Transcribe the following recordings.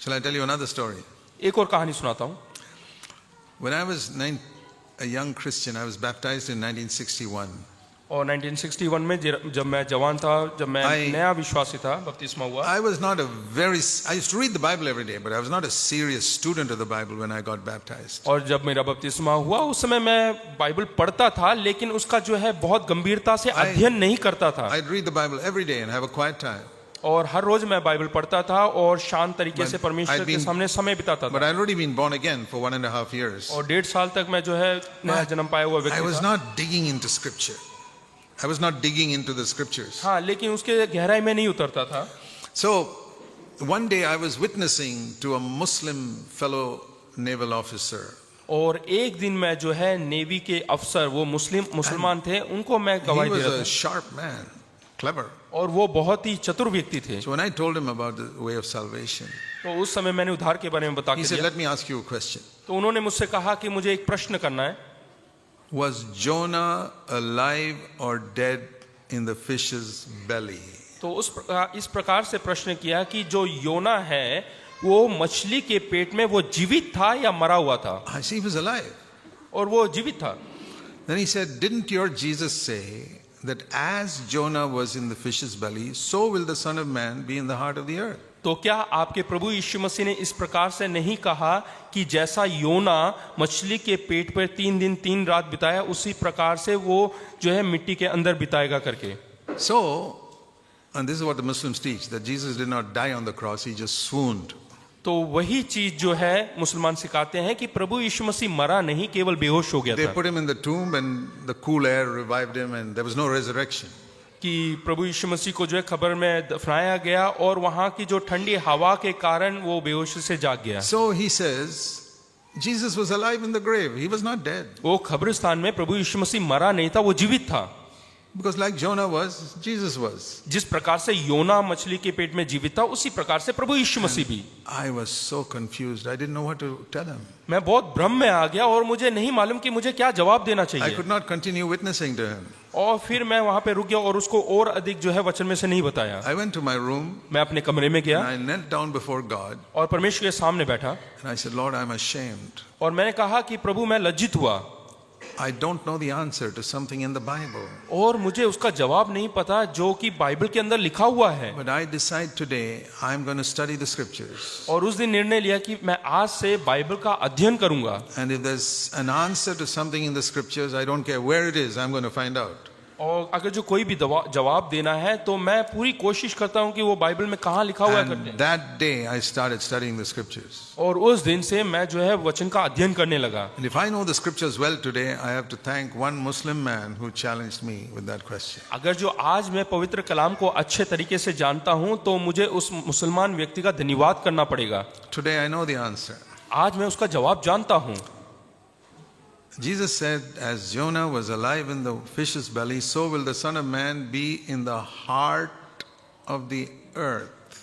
Shall I tell you another story? एक और कहानी सुनाता हूँ। When I was a young Christian, I was baptized in 1961. और 1961 में जब मैं जवान था, जब मैं नया विश्वासी था, बपतिस्मा हुआ। I used to read the Bible every day, but I was not a serious student of the Bible when I got baptized. और जब मेरा बपतिस्मा हुआ उस समय मैं बाइबल पढ़ता था, लेकिन उसका जो है बहुत गंभीरता से अध्ययन नहीं करता था। I'd read the Bible every day and have a quiet time. और हर रोज मैं बाइबल पढ़ता था और शांत तरीके से परमेश्वर के सामने समय बिताता था। But I'd already been born again for 1.5 years. और 1.5 साल तक मैं जो है नया जन्म पाया हुआ व्यक्ति था। I was not digging into scripture. I was not digging into the scriptures. हाँ, लेकिन उसके गहराई में नहीं उतरता था। So one day I was witnessing to a Muslim fellow naval officer. और एक दिन मैं जो है नेवी के अफसर, वो मुसलमान थे, उनको मैं गवाही दे रहा था। He was a sharp man, clever. और वो बहुत ही चतुर व्यक्ति थे। So when I told him about the way of salvation, तो उस समय मैंने उद्धार के बारे में बता he के said, दिया। "Let me ask you a question. तो उन्होंने मुझसे कहा कि मुझे एक प्रश्न करना है। Was Jonah alive or dead in the fish's belly?" तो इस प्रकार से प्रश्न किया कि जो योना है वो मछली के पेट में वो जीवित था या मरा हुआ था? I see he was alive. और वो जीवित था। Then he said, "Didn't your Jesus say that as Jonah was in the fish's belly, so will the Son of Man be in the heart of the earth?" तो क्या आपके प्रभु यीशु मसीह ने इस प्रकार से नहीं कहा कि जैसा योना मछली के पेट पर 3 दिन 3 रात बिताया, उसी प्रकार से वो जो है मिट्टी के अंदर बिताएगा करके? So, and this is what the Muslims teach, that Jesus did not die on the cross, he just swooned. तो वही चीज जो है मुसलमान सिखाते हैं कि प्रभु यीशु मसीह मरा नहीं, केवल बेहोश हो गया They था। put him in the tomb and the cool air revived him and there was no resurrection. कि प्रभु यीशु मसीह को जो है खबर में दफनाया गया और वहां की जो ठंडी हवा के कारण वो बेहोशी से जाग गया। So he says, Jesus was alive in the grave, he was not dead. वो कब्रिस्तान में प्रभु यीशु मसीह मरा नहीं था, वो जीवित था। Because like Jonah was, Jesus was. जिस प्रकार से योना मछली के पेट में जीवित था, उसी प्रकार से प्रभु यीशु मसीह भी। I was so confused, I didn't know what to tell him. मैं बहुत भ्रम में आ गया और मुझे नहीं मालूम कि मुझे क्या जवाब देना I चाहिए। could not continue witnessing to him. और फिर मैं वहां पे रुक गया और उसको और अधिक जो है वचन में से नहीं बताया। I went to my room मैं अपने कमरे में गया and I knelt down before God और परमेश्वर के सामने बैठा and I said, Lord, I'm ashamed. और मैंने कहा कि प्रभु मैं लज्जित हुआ I don't know the answer to something in the Bible. और मुझे उसका जवाब नहीं पता जो कि बाइबल के अंदर लिखा हुआ है। But I decide today I'm going to study the scriptures. और उस दिन निर्णय लिया कि मैं आज से बाइबल का अध्ययन करूंगा। And if there's an answer to something in the scriptures, I don't care where it is, I'm going to find out. और अगर जो कोई भी जवाब देना है तो मैं पूरी कोशिश करता हूं कि वो बाइबल में कहाँ लिखा हुआ है करते And हैं। that day I started studying the scriptures. और उस दिन से मैं जो है वचन का अध्ययन करने लगा। And if I know the scriptures well today, I have to thank one Muslim man who challenged me with that question. अगर जो आज मैं पवित्र कलाम को अच्छे तरीके से जानता हूं तो मुझे उस मुसलमान व्यक्ति का धन्यवाद करना पड़ेगा। Today I know the answer. आज मैं उसका जवाब जानता हूं। Jesus said, as Jonah was alive in the fish's belly, so will the Son of Man be in the heart of the earth.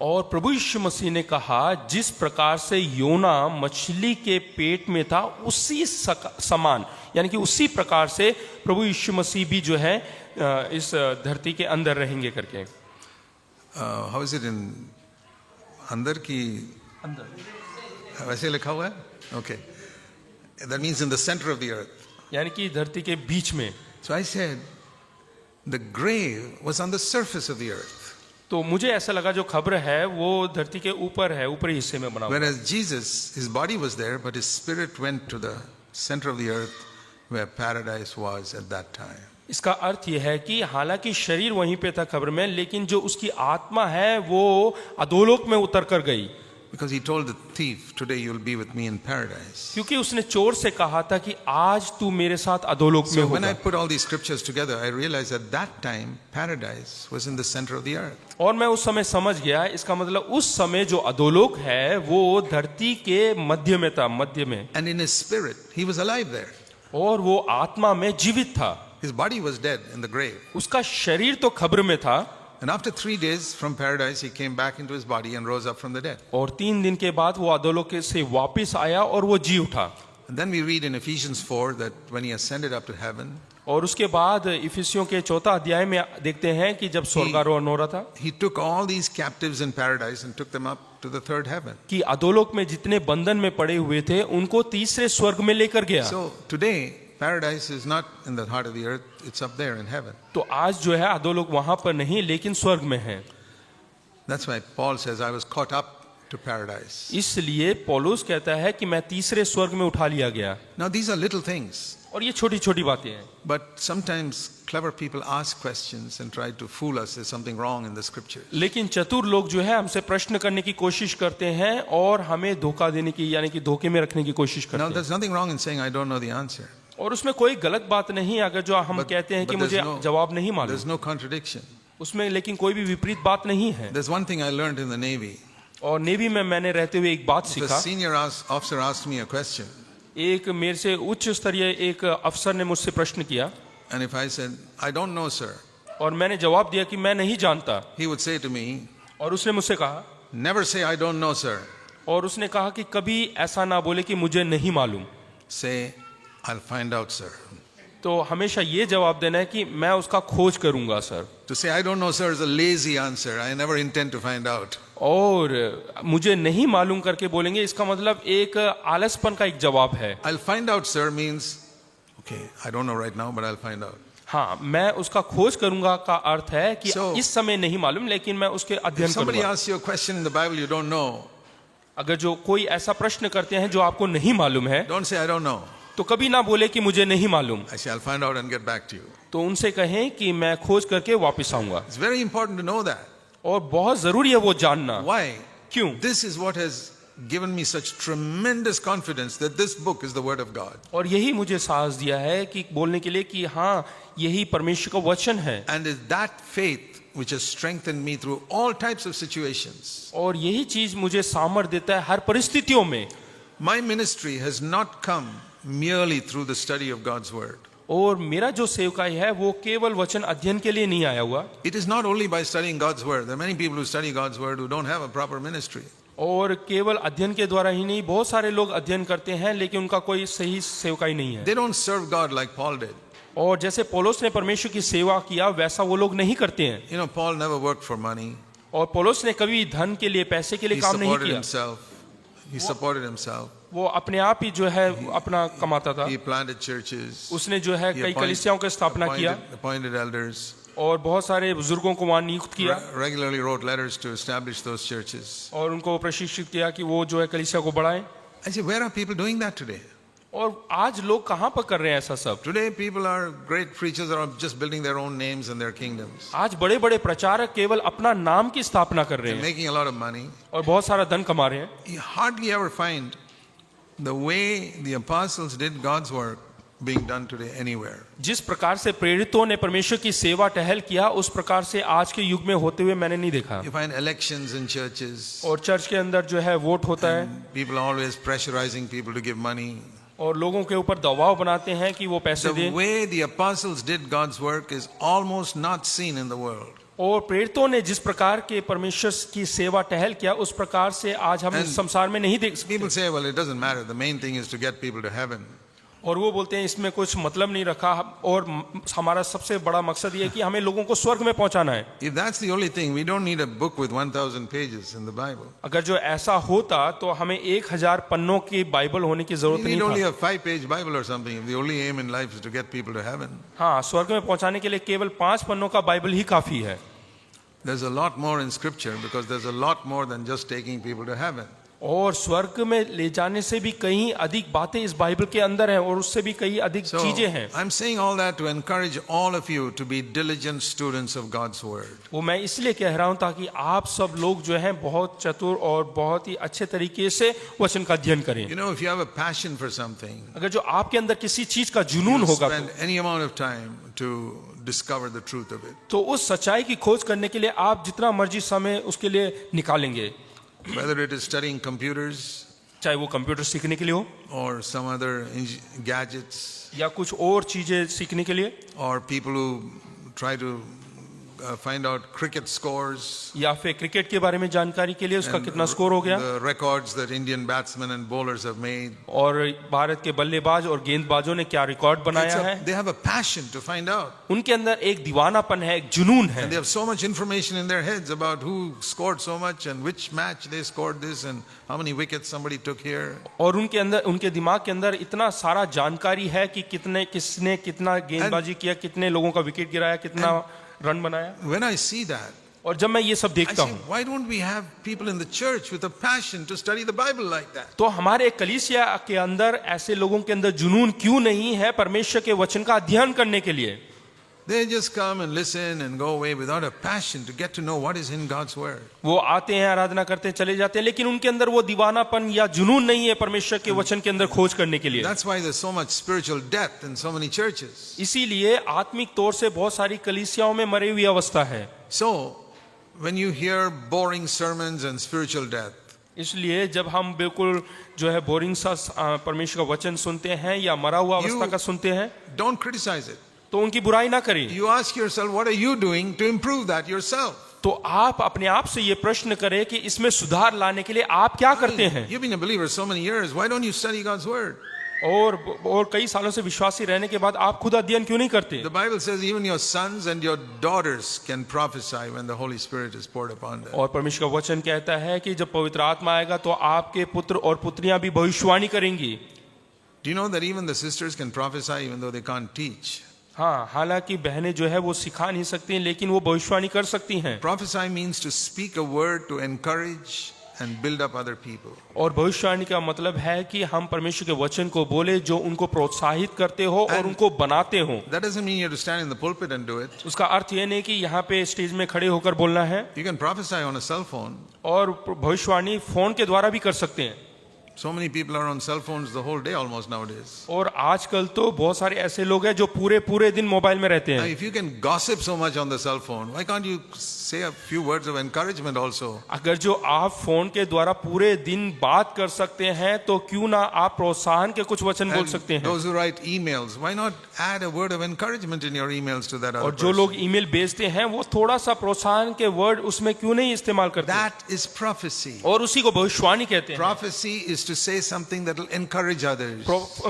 और प्रभु यीशु मसीह ने कहा जिस प्रकार से योना मछली के पेट में था उसी समान, यानी कि उसी प्रकार से प्रभु यीशु मसीह भी जो है इस धरती के अंदर रहेंगे करके। How is it in अंदर की अंदर वैसे लिखा हुआ है? Okay. That means in the center of the earth. यानी कि धरती के बीच में। So I said, the grave was on the surface of the earth. तो मुझे ऐसा लगा जो खबर है वो धरती के ऊपर है, ऊपरी हिस्से में बना हुआ। Whereas Jesus, his body was there, but his spirit went to the center of the earth where paradise was at that time. इसका अर्थ यह है कि हालांकि शरीर वहीं पे था खबर में, लेकिन जो उसकी आत्मा है वो अधोलोक में उतर कर गई। Because he told the thief, today you'll be with me in paradise. क्योंकि उसने चोर से कहा था कि आज तू मेरे साथ अधोलोक में So when I होगा। put all these scriptures together, I realized at that time paradise was in the center of the earth. और मैं उस समय समझ गया, इसका मतलब उस समय जो अधोलोक है वो धरती के मध्य में था, मध्य में। And in his spirit, he was alive there. और वो आत्मा में जीवित था। His body was dead in the grave. उसका शरीर तो खबर में था। And after 3 days from paradise, he came back into his body and rose up from the dead. और 3 दिन के बाद वो अधोलोक से वापस आया और वो जी उठा। Then we read in Ephesians 4 that when he ascended up to heaven, और उसके बाद इफिसियों के 4 अध्याय में देखते हैं कि जब स्वर्गारोहण हो रहा था he took all these captives in paradise and took them up to the third heaven. कि अधोलोक में जितने बंधन में पड़े हुए थे उनको तीसरे स्वर्ग में लेकर गया। So today, paradise is not in the heart of the earth, it's up there in heaven. तो आज जो है अधोलोक वहां पर नहीं लेकिन स्वर्ग में है। That's why Paul says, I was caught up to paradise. इसलिए पौलुस कहता है कि मैं तीसरे स्वर्ग में उठा लिया गया। Now these are little things, और ये छोटी छोटी बातें हैं, but sometimes clever people ask questions and try to fool us. There's something wrong in the scriptures. लेकिन चतुर लोग जो है हमसे प्रश्न करने की कोशिश करते हैं और हमें धोखा देने की यानी कि धोखे में रखने की कोशिश Now करते हैं। there's nothing wrong in saying I don't know the answer. और उसमें कोई गलत बात नहीं अगर जो हम कहते हैं कि But मुझे जवाब नहीं मालूम, there's no contradiction. उसमें लेकिन कोई भी विपरीत बात नहीं है। There's one thing I learned in the Navy. और नेवी में मैंने रहते हुए एक बात If a सीखा। senior officer asked me a question, एक मेरे से उच्च स्तरीय एक अफसर ने मुझसे प्रश्न किया and if I said, I don't know, sir, और मैंने जवाब दिया कि मैं नहीं जानता, he would say to me, और उसने मुझसे कहा, never say I don't know, sir. और उसने कहा कि कभी ऐसा ना बोले कि मुझे नहीं मालूम, Say, I'll find out, sir. तो हमेशा ये जवाब देना है कि मैं उसका खोज करूंगा sir. To say I don't know, sir, is a lazy answer. I never intend to find out. और मुझे नहीं मालूम करके बोलेंगे इसका मतलब एक आलसपन का एक जवाब है। I'll find out, sir, means, okay, I don't know right now, but I'll find out. हाँ, मैं उसका खोज करूंगा का अर्थ है कि So, इस समय नहीं मालूम लेकिन मैं उसके If अध्ययन somebody करूंगा। asks you a question in the Bible you don't know, अगर जो कोई ऐसा प्रश्न करते हैं जो आपको नहीं मालूम है don't say I don't know. तो कभी ना बोले कि मुझे नहीं मालूम, I say I'll find out and get back to you. तो उनसे कहें कि मैं खोज करके वापस आऊंगा। It's very important to know that. और बहुत जरूरी है वो जानना। Why? क्यों? This is what has given me such tremendous confidence that this book is the word of God. और यही मुझे साहस दिया है कि बोलने के लिए कि हाँ यही परमेश्वर का वचन है। And it's that faith which has strengthened me through all types of situations. और यही चीज मुझे सामर्थ्य देता है हर परिस्थितियों में। My ministry has not come merely through the study of God's word. और मेरा जो सेवकाई है वो केवल वचन अध्ययन के लिए नहीं आया हुआ। It is not only by studying God's word. There are many people who study God's word who don't have a proper ministry. और केवल अध्ययन के द्वारा ही नहीं, बहुत सारे लोग अध्ययन करते हैं लेकिन उनका कोई सही सेवकाई नहीं है। They don't serve God like Paul did. और जैसे पौलुस ने परमेश्वर की सेवा किया वैसा वो लोग नहीं करते हैं। You know, Paul never worked for money. और पौलुस ने कभी धन के लिए, पैसे के लिए He काम नहीं supported किया। himself. He supported himself. वो अपने आप ही जो है अपना कमाता था। He planted churches. उसने जो है He कई कलीसियाओं की स्थापना किया appointed elders. और बहुत सारे बुजुर्गों को वहां नियुक्त किया Regularly wrote letters to establish those churches. और उनको प्रशिक्षित किया कि वो जो है कलीसिया को बढ़ाएं। I say, where are people doing that today? और आज लोग कहाँ पर कर रहे हैं ऐसा सब? Today, people are great preachers are just building their own names and their kingdoms. आज बड़े बड़े प्रचारक केवल अपना नाम की स्थापना कर रहे They're हैं making a lot of money. और बहुत सारा धन कमा रहे हैं। You hardly ever find the way the apostles did God's work being done today anywhere. जिस प्रकार से प्रेरितों ने परमेश्वर की सेवा टहल किया उस प्रकार से आज के युग में होते हुए मैंने नहीं देखा। You find elections in churches. और चर्च के अंदर जो है वोट होता है People are always pressurizing people to give money. और लोगों के ऊपर दबाव बनाते हैं कि वो पैसे The दें। way the apostles did God's work is almost not seen in the world. और प्रेरितों ने जिस प्रकार के परमेश्वर की सेवा टहल किया उस प्रकार से आज हम इस संसार में नहीं देख सकते। People say, well, it doesn't matter. The main thing is to get people to heaven. और वो बोलते हैं इसमें कुछ मतलब नहीं रखा और हमारा सबसे बड़ा मकसद ये है कि हमें लोगों को स्वर्ग में पहुंचाना है। If that's the only thing, we don't need a book with 1,000 pages in the Bible. अगर जो ऐसा होता तो हमें 1000 पन्नों की बाइबल होने की जरूरत We नहीं need only था। a 5-page Bible or something. If the only aim in life is to get people to heaven. हाँ, स्वर्ग में पहुंचाने के लिए केवल 5 पन्नों का बाइबल ही काफी है। There's a lot more in Scripture because there's a lot more than just taking people to heaven. और स्वर्ग में ले जाने से भी कहीं अधिक बातें इस बाइबल के अंदर हैं और उससे भी कई अधिक So, चीजें हैं। I'm saying all that to encourage all of you to be diligent students of God's Word. वो मैं इसलिए कह रहा हूं ताकि आप सब लोग जो हैं बहुत चतुर और बहुत ही अच्छे तरीके से वचन का अध्ययन करें। You know, if you have a passion for something, अगर जो आपके अंदर किसी चीज का जुनून you होगा spend any amount of time to discover the truth of it. तो उस सच्चाई की खोज करने के लिए आप जितना मर्जी समय उसके लिए निकालेंगे। Whether it is studying computers चाहे वो कंप्यूटर सीखने के लिए हो or some other gadgets या कुछ और चीजें सीखने के लिए or people who try to find out cricket scores, या फिर क्रिकेट के बारे में जानकारी के लिए उसका कितना स्कोर हो गया, the records that Indian batsmen and bowlers have made. और भारत के बल्लेबाज और गेंदबाजों ने क्या रिकॉर्ड बनाया है। They have a passion to find out. उनके अंदर एक दीवानापन है, एक जुनून है, And they have so much information in their heads about who scored so much and which match they scored this and how many wickets somebody took here. और उनके अंदर, उनके दिमाग के अंदर इतना सारा जानकारी है कि किसने कितना गेंदबाजी किया, कितने लोगों का विकेट गिराया, कितना रन बनाया। When I see that, और जब मैं ये सब I देखता say, हूँ why don't we have people in the church with a passion to study the Bible like that? तो हमारे कलीसिया के अंदर ऐसे लोगों के अंदर जुनून क्यों नहीं है परमेश्वर के वचन का अध्ययन करने के लिए। They just come and listen and go away without a passion to get to know what is in God's word. वो आते हैं, आराधना करते हैं, चले जाते हैं, लेकिन उनके अंदर वो दीवानापन या जुनून नहीं है परमेश्वर के वचन के अंदर खोज करने के लिए। That's why there's so much spiritual death in so many churches. इसीलिए आत्मिक तौर से बहुत सारी कलीसियाओं में मरी हुई अवस्था है। So, when you hear boring sermons and spiritual death, इसलिए जब हम बिल्कुल जो है बोरिंग सा परमेश्वर का वचन सुनते हैं या मरा हुआ अवस्था का सुनते हैं, don't criticize it. तो उनकी बुराई ना करें। You ask yourself, what are you doing to improve that yourself? तो आप अपने आप से ये प्रश्न करें कि इसमें सुधार लाने के लिए आप क्या करते हैं। You've been a believer so many years. Why don't you study God's word? और कई सालों से विश्वासी रहने के बाद आप खुद अध्ययन क्यों नहीं करते। The Bible says even your sons and your daughters can prophesy when the Holy Spirit is poured upon them. और परमेश्वर का वचन कहता है कि जब पवित्र आत्मा आएगा तो आपके पुत्र और पुत्रियां भी भविष्यवाणी करेंगी। Do you know that even the sisters can prophesy even though they can't teach? हाँ, हालांकि बहनें जो है वो सिखा नहीं सकती हैं, लेकिन वो भविष्यवाणी कर सकती हैं। Prophesy means to speak a word to encourage and build up other people. और भविष्यवाणी का मतलब है कि हम परमेश्वर के वचन को बोले जो उनको प्रोत्साहित करते हो और उनको बनाते हो। That doesn't mean you have to stand in the pulpit and do it. उसका अर्थ ये नहीं कि यहाँ पे स्टेज में खड़े होकर बोलना है। You can prophesy on a cell phone. और भविष्यवाणी फोन के द्वारा भी कर सकते हैं। So many people are on cell phones the whole day almost nowadays. और आजकल तो बहुत सारे ऐसे लोग हैं जो पूरे दिन मोबाइल में रहते Now, हैं। if you can gossip so much on the cell phone, why can't you say a few words of encouragement also? अगर जो आप फोन के द्वारा पूरे दिन बात कर सकते हैं तो क्यों ना आप प्रोत्साहन के कुछ वचन बोल And सकते हैं। those who write emails, why not add a word of encouragement in your emails to that other और जो person? लोग ईमेल भेजते हैं वो थोड़ा सा प्रोत्साहन के वर्ड उसमें क्यों नहीं इस्तेमाल करते। That is prophecy. और उसी को भविष्यवाणी कहते हैं। Prophecy is to say something that will encourage others,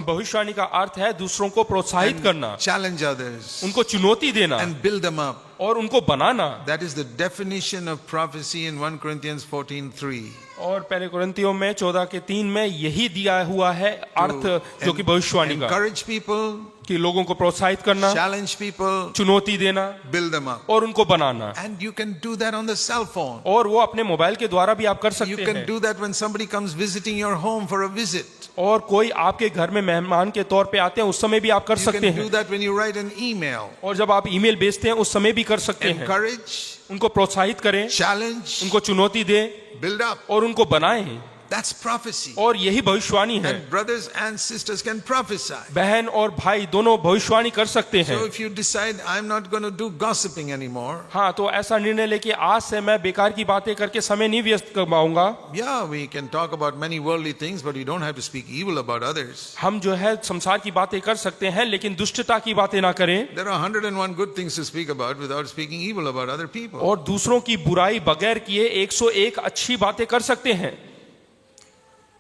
भविष्यवाणी का अर्थ है दूसरों को प्रोत्साहित करना, challenge others, उनको चुनौती देना and build them up. और उनको बनाना। That is the definition of prophecy in 1 Corinthians 14:3. और पहले कुरिन्थियों में 14:3 में यही दिया हुआ है अर्थ जो कि भविष्यवाणी का, Encourage people, कि लोगों को प्रोत्साहित करना, challenge people, चुनौती देना build them up. और उनको बनाना। And you can do that on the cell phone. और वो अपने मोबाइल के द्वारा भी आप कर You सकते can हैं। do that when somebody comes visiting your home for a visit. और कोई आपके घर में मेहमान के तौर पे आते हैं उस समय भी आप कर You सकते can do हैं। that when you write an email. और जब आप ईमेल भेजते हैं उस समय भी कर सकते हैं। Encourage, उनको प्रोत्साहित करें, challenge, उनको चुनौती दें build up. और उनको बनाएं। That's prophecy. और यही भविष्यवाणी है। And brothers and sisters can prophesy. बहन और भाई दोनों भविष्यवाणी कर सकते हैं। So if you decide I'm not going to do gossiping anymore, हाँ, तो ऐसा निर्णय लेके आज से मैं बेकार की बातें करके समय नहीं व्यस्त कर पाऊंगा। yeah, we can talk about many worldly things, but we don't have to speak evil about others. हम जो है संसार की बातें कर सकते हैं लेकिन दुष्टता की बातें ना करें। There are 101 good things to speak about without speaking evil about other people. और दूसरों की बुराई बगैर किए 101 अच्छी बातें कर सकते हैं।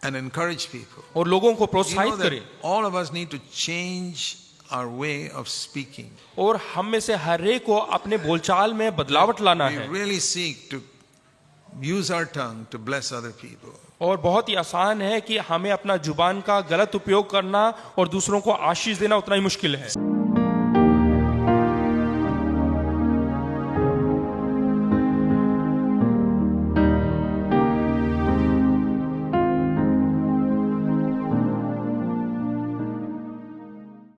And encourage people. और लोगों को You know प्रोत्साहित that करें। all of us need to change our way of speaking. और हम में से हर एक को अपने बोलचाल में बदलावट लाना We है। really seek to use our tongue to bless other people. और बहुत ही आसान है कि हमें अपना जुबान का गलत उपयोग करना और दूसरों को आशीष देना उतना ही मुश्किल है।